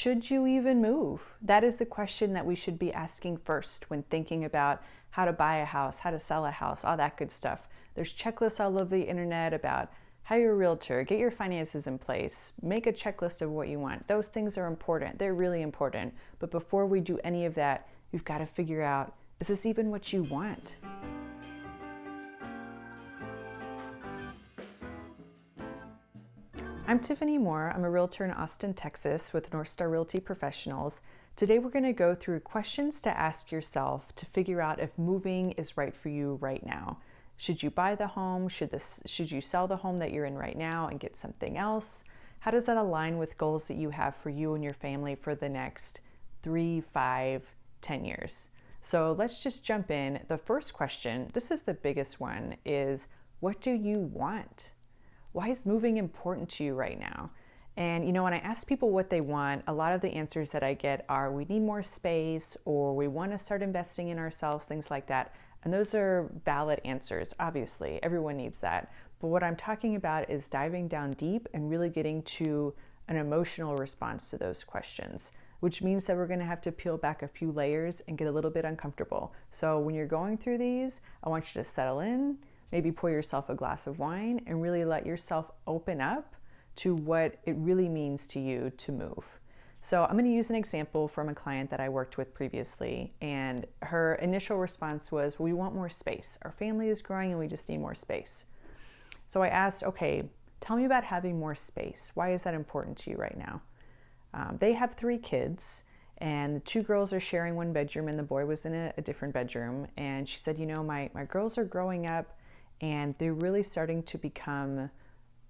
should you even move? That is the question that we should be asking first when thinking about how to buy a house, how to sell a house, all that good stuff. There's checklists all over the internet about hire a realtor, get your finances in place, make a checklist of what you want. Those things are important. They're really important. But before we do any of that, you've got to figure out, is this even what you want? I'm Tiffany Moore. I'm a realtor in Austin, Texas with North Star Realty Professionals. Today we're going to go through questions to ask yourself to figure out if moving is right for you right now. Should you buy the home? Should you sell the home that you're in right now and get something else? How does that align with goals that you have for you and your family for the next 3, 5, 10 years? So let's just jump in. The first question, this is the biggest one, is what do you want? Why is moving important to you right now? And when I ask people what they want, a lot of the answers that I get are we need more space, or we want to start investing in ourselves, things like that. And those are valid answers, obviously. Everyone needs that. But what I'm talking about is diving down deep and really getting to an emotional response to those questions, which means that we're going to have to peel back a few layers and get a little bit uncomfortable. So when you're going through these, I want you to settle in, maybe pour yourself a glass of wine and really let yourself open up to what it really means to you to move. So I'm going to use an example from a client that I worked with previously, and her initial response was, we want more space. Our family is growing and we just need more space. So I asked, okay, tell me about having more space. Why is that important to you right now? They have 3 kids, and the 2 girls are sharing one bedroom and the boy was in a different bedroom. And she said, my girls are growing up and they're really starting to become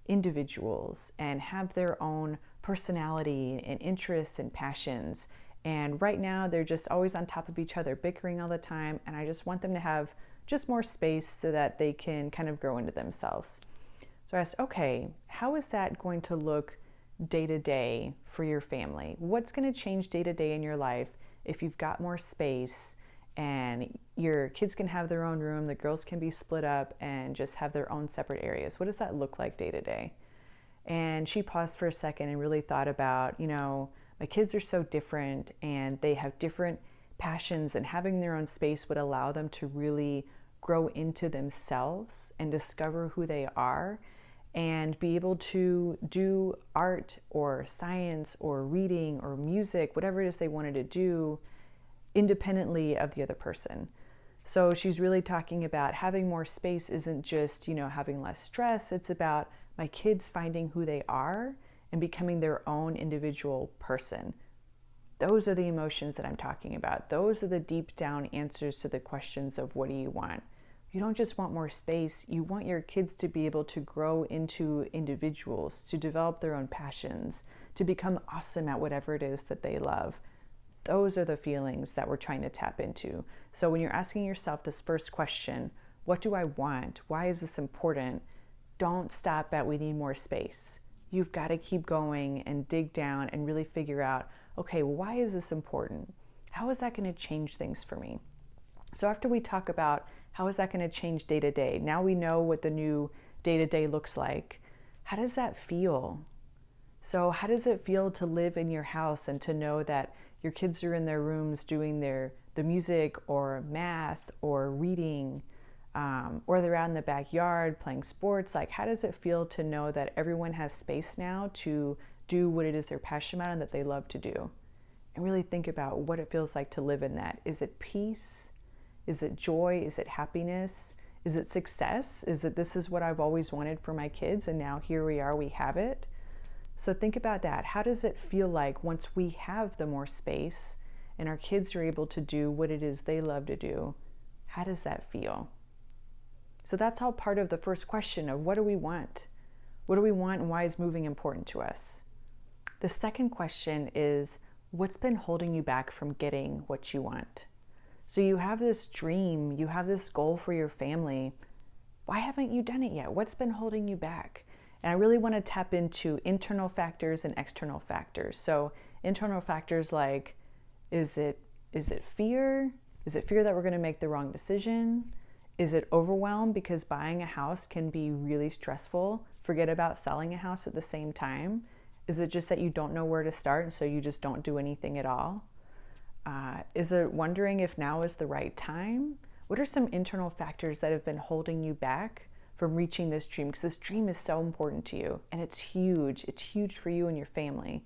individuals and have their own personality and interests and passions. And right now they're just always on top of each other, bickering all the time. And I just want them to have just more space so that they can kind of grow into themselves. So I asked, okay, how is that going to look day to day for your family? What's going to change day to day in your life if you've got more space and your kids can have their own room, the girls can be split up and just have their own separate areas? What does that look like day to day? And she paused for a second and really thought about, my kids are so different and they have different passions, and having their own space would allow them to really grow into themselves and discover who they are and be able to do art or science or reading or music, whatever it is they wanted to do, independently of the other person. So she's really talking about having more space isn't just, having less stress. It's about my kids finding who they are and becoming their own individual person. Those are the emotions that I'm talking about. Those are the deep down answers to the questions of what do you want? You don't just want more space. You want your kids to be able to grow into individuals, to develop their own passions, to become awesome at whatever it is that they love. Those are the feelings that we're trying to tap into. So when you're asking yourself this first question, what do I want? Why is this important? Don't stop at we need more space. You've got to keep going and dig down and really figure out, okay, why is this important? How is that going to change things for me? So after we talk about how is that going to change day to day, now we know what the new day to day looks like. How does that feel? So how does it feel to live in your house and to know that your kids are in their rooms doing the music or math or reading, or they're out in the backyard playing sports? Like, how does it feel to know that everyone has space now to do what it is they're passionate about and that they love to do? And really think about what it feels like to live in that. Is it peace? Is it joy? Is it happiness? Is it success? Is it this is what I've always wanted for my kids and now here we are, we have it? So think about that. How does it feel like once we have the more space and our kids are able to do what it is they love to do? How does that feel? So that's all part of the first question of what do we want? What do we want and why is moving important to us? The second question is, what's been holding you back from getting what you want? So you have this dream, you have this goal for your family. Why haven't you done it yet? What's been holding you back? And I really want to tap into internal factors and external factors. So internal factors like, is it fear? Is it fear that we're going to make the wrong decision? Is it overwhelm because buying a house can be really stressful? Forget about selling a house at the same time. Is it just that you don't know where to start and so you just don't do anything at all? Is it wondering if now is the right time? What are some internal factors that have been holding you back from reaching this dream? Because this dream is so important to you and it's huge. It's huge for you and your family.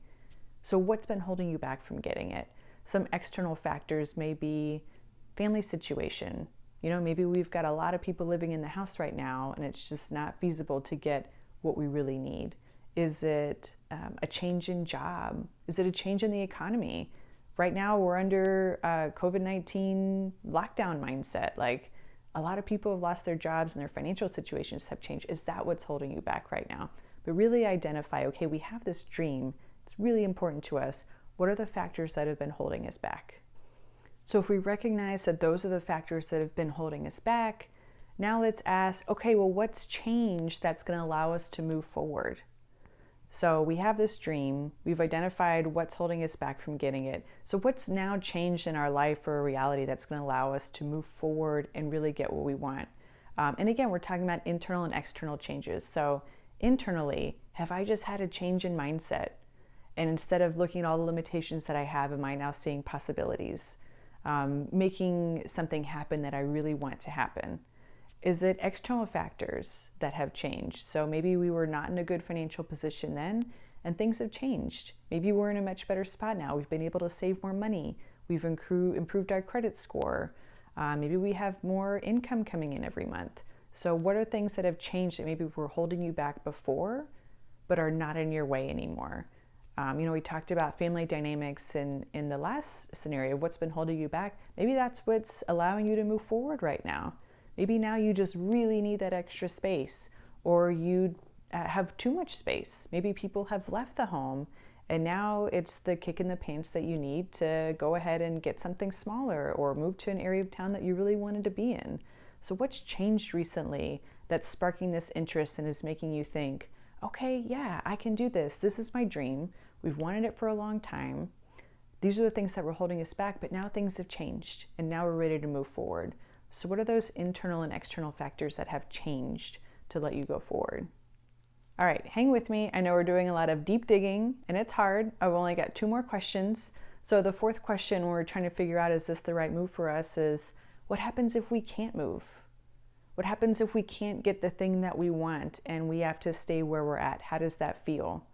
So what's been holding you back from getting it? Some external factors may be family situation. Maybe we've got a lot of people living in the house right now and it's just not feasible to get what we really need. Is it a change in job? Is it a change in the economy? Right now we're under COVID-19 lockdown mindset. Like a lot of people have lost their jobs and their financial situations have changed. Is that what's holding you back right now? But really identify, okay, we have this dream. It's really important to us. What are the factors that have been holding us back? So if we recognize that those are the factors that have been holding us back, now let's ask, okay, well, what's changed that's going to allow us to move forward? So we have this dream, we've identified what's holding us back from getting it. So what's now changed in our life or reality that's going to allow us to move forward and really get what we want? And again, we're talking about internal and external changes. So internally, have I just had a change in mindset? And instead of looking at all the limitations that I have, am I now seeing possibilities? Making something happen that I really want to happen? Is it external factors that have changed? So maybe we were not in a good financial position then and things have changed. Maybe we're in a much better spot now. We've been able to save more money. We've improved our credit score. Maybe we have more income coming in every month. So what are things that have changed that maybe were holding you back before but are not in your way anymore? We talked about family dynamics in the last scenario. What's been holding you back? Maybe that's what's allowing you to move forward right now. Maybe now you just really need that extra space, or you have too much space. Maybe people have left the home and now it's the kick in the pants that you need to go ahead and get something smaller or move to an area of town that you really wanted to be in. So what's changed recently that's sparking this interest and is making you think, okay, yeah, I can do this. This is my dream. We've wanted it for a long time. These are the things that were holding us back, but now things have changed and now we're ready to move forward. So what are those internal and external factors that have changed to let you go forward? All right, hang with me. I know we're doing a lot of deep digging and it's hard. I've only got 2 more questions. So the 4th question when we're trying to figure out, is this the right move for us, is what happens if we can't move? What happens if we can't get the thing that we want and we have to stay where we're at? How does that feel?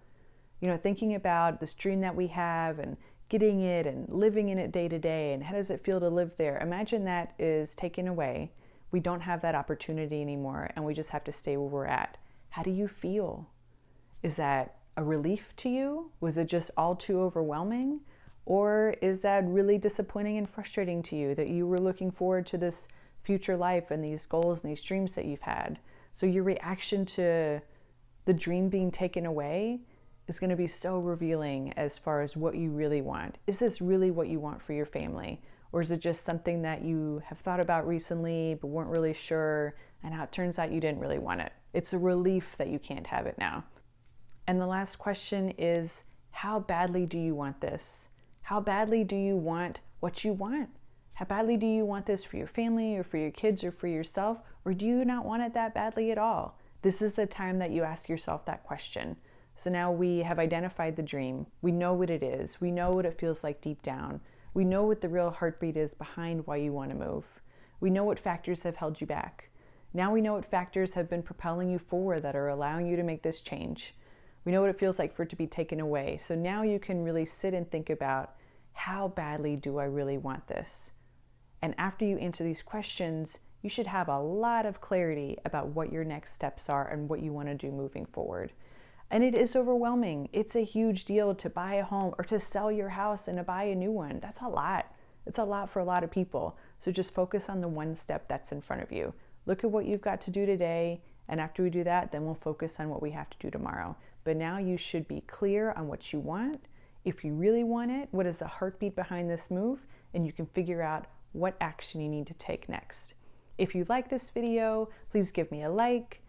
Thinking about this dream that we have and getting it and living in it day to day, and how does it feel to live there? Imagine that is taken away. We don't have that opportunity anymore and we just have to stay where we're at. How do you feel? Is that a relief to you? Was it just all too overwhelming? Or is that really disappointing and frustrating to you that you were looking forward to this future life and these goals and these dreams that you've had? So your reaction to the dream being taken away is going to be so revealing as far as what you really want. Is this really what you want for your family? Or is it just something that you have thought about recently but weren't really sure, and now it turns out you didn't really want it? It's a relief that you can't have it now. And the last question is, how badly do you want this? How badly do you want what you want? How badly do you want this for your family or for your kids or for yourself? Or do you not want it that badly at all? This is the time that you ask yourself that question. So now we have identified the dream. We know what it is. We know what it feels like deep down. We know what the real heartbeat is behind why you want to move. We know what factors have held you back. Now we know what factors have been propelling you forward that are allowing you to make this change. We know what it feels like for it to be taken away. So now you can really sit and think about, how badly do I really want this? And after you answer these questions, you should have a lot of clarity about what your next steps are and what you want to do moving forward. And it is overwhelming. It's a huge deal to buy a home or to sell your house and to buy a new one. That's a lot. It's a lot for a lot of people. So just focus on the one step that's in front of you. Look at what you've got to do today. And after we do that, then we'll focus on what we have to do tomorrow. But now you should be clear on what you want. If you really want it, what is the heartbeat behind this move? And you can figure out what action you need to take next. If you like this video, please give me a like.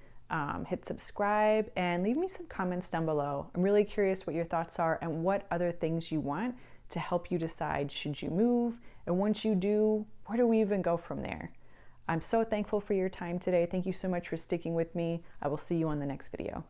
Hit subscribe and leave me some comments down below. I'm really curious what your thoughts are and what other things you want to help you decide, should you move? And once you do, where do we even go from there? I'm so thankful for your time today. Thank you so much for sticking with me. I will see you on the next video.